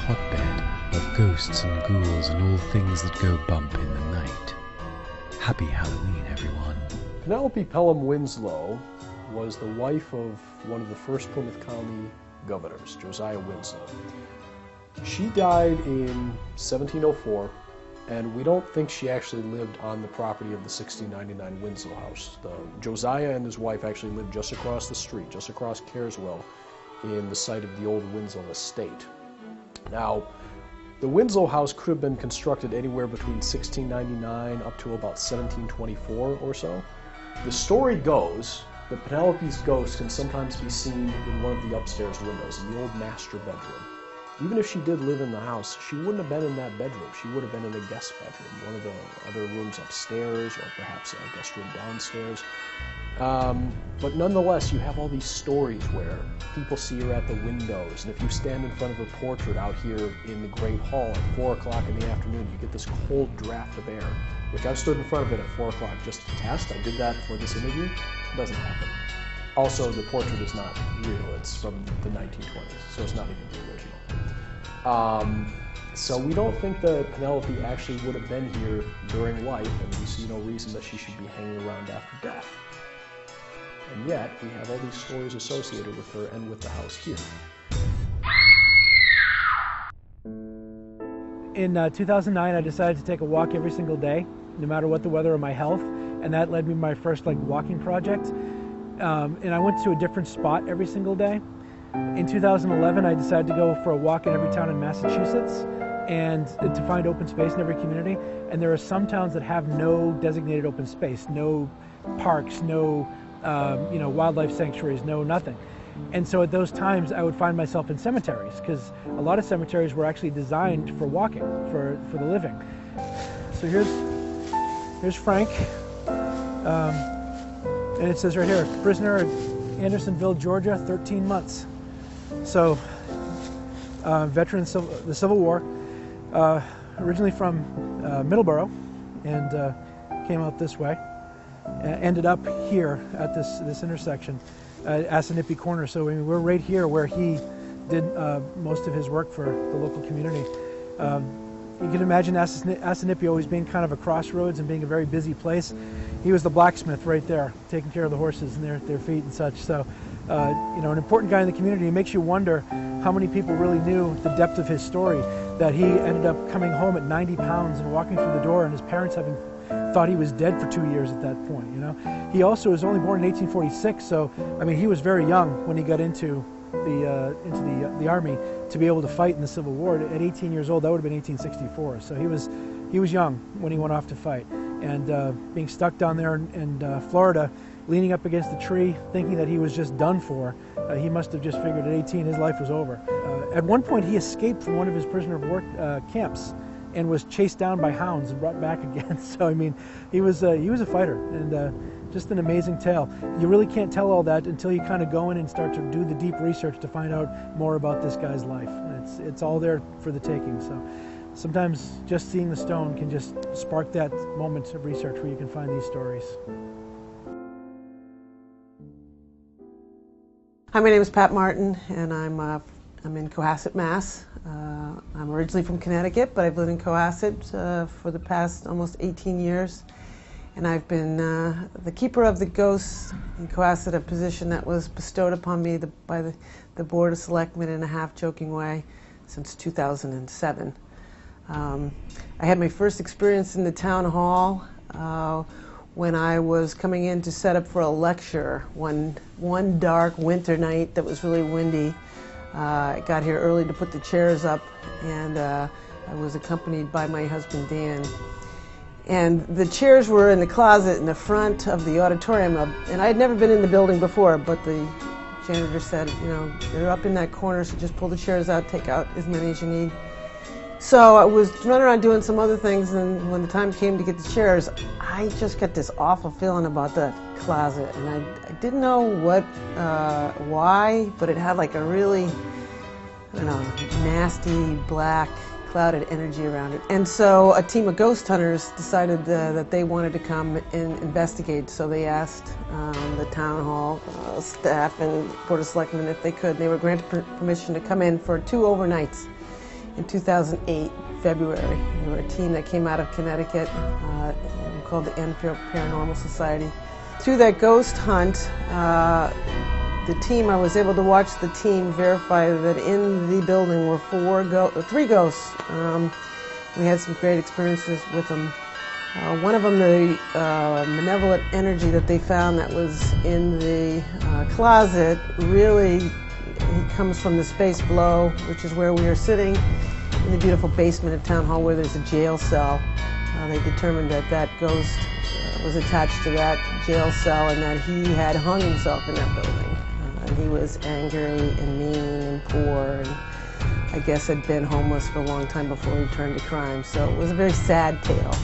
hotbed of ghosts and ghouls and all things that go bump in the night. Happy Halloween, everyone. Penelope Pelham Winslow was the wife of one of the first Plymouth County governors, Josiah Winslow. She died in 1704, and we don't think she actually lived on the property of the 1699 Winslow house. Josiah and his wife actually lived just across the street, just across Careswell, in the site of the old Winslow estate. Now, the Winslow house could have been constructed anywhere between 1699 up to about 1724 or so. The story goes that Penelope's ghost can sometimes be seen in one of the upstairs windows, in the old master bedroom. Even if she did live in the house, she wouldn't have been in that bedroom. She would have been in a guest bedroom, one of the other rooms upstairs, or perhaps a guest room downstairs. But nonetheless, you have all these stories where people see her at the windows, and if you stand in front of her portrait out here in the Great Hall at 4 o'clock in the afternoon, you get this cold draft of air, which I've stood in front of it at 4 o'clock just to test. I did that for this interview. It doesn't happen. Also, the portrait is not real. It's from the 1920s, so it's not even the original. So we don't think that Penelope actually would have been here during life, and we see no reason that she should be hanging around after death. And yet, we have all these stories associated with her and with the house here. In 2009, I decided to take a walk every single day, no matter what the weather or my health, and that led me to my first walking project. And I went to a different spot every single day. In 2011, I decided to go for a walk in every town in Massachusetts and to find open space in every community. And there are some towns that have no designated open space, no parks, no wildlife sanctuaries, no nothing. And so at those times, I would find myself in cemeteries, because a lot of cemeteries were actually designed for walking, for the living. So here's Frank, and it says right here, prisoner at Andersonville, Georgia, 13 months. So, veteran of the Civil War, originally from Middleborough, and came out this way. Ended up here at this intersection, Assinippi Corner. So we're right here where he did most of his work for the local community. You can imagine Assinippi always being kind of a crossroads and being a very busy place. He was the blacksmith right there, taking care of the horses and their feet and such. So, an important guy in the community. It makes you wonder how many people really knew the depth of his story, that he ended up coming home at 90 pounds and walking through the door, and his parents having thought he was dead for 2 years at that point. He also was only born in 1846, so he was very young when he got into the army to be able to fight in the Civil War. At 18 years old, that would have been 1864. So he was young when he went off to fight, and being stuck down there in Florida, leaning up against the tree, thinking that he was just done for. He must have just figured at 18 his life was over. At one point, he escaped from one of his prisoner of war camps and was chased down by hounds and brought back again. So he was a fighter, and just an amazing tale. You really can't tell all that until you kind of go in and start to do the deep research to find out more about this guy's life. It's all there for the taking. So sometimes just seeing the stone can just spark that moment of research where you can find these stories. Hi, my name is Pat Martin, and I'm in Cohasset, Mass. I'm originally from Connecticut, but I've lived in Cohasset for the past almost 18 years. And I've been the keeper of the ghosts in Cohasset, a position that was bestowed upon me by the Board of Selectmen in a half-joking way since 2007. I had my first experience in the town hall when I was coming in to set up for a lecture one dark winter night that was really windy. I got here early to put the chairs up, and I was accompanied by my husband Dan. And the chairs were in the closet in the front of the auditorium, and I had never been in the building before, but the janitor said, they're up in that corner, so just pull the chairs out, take out as many as you need. So I was running around doing some other things, and when the time came to get the chairs, I just got this awful feeling about that closet, and I didn't know why, but it had like a really, nasty black clouded energy around it. And so a team of ghost hunters decided that they wanted to come and investigate. So they asked the town hall staff and Board of Selectmen if they could. They were granted permission to come in for 2 overnights in 2008, February. We were a team that came out of Connecticut called the Enfield Paranormal Society. Through that ghost hunt, I was able to watch the team verify that in the building were three ghosts. We had some great experiences with them. One of them, the malevolent energy that they found that was in the closet, really he comes from the space below, which is where we are sitting in the beautiful basement of Town Hall where there's a jail cell. They determined that that ghost was attached to that jail cell and that he had hung himself in that building. And he was angry and mean and poor and I guess had been homeless for a long time before he turned to crime. So it was a very sad tale.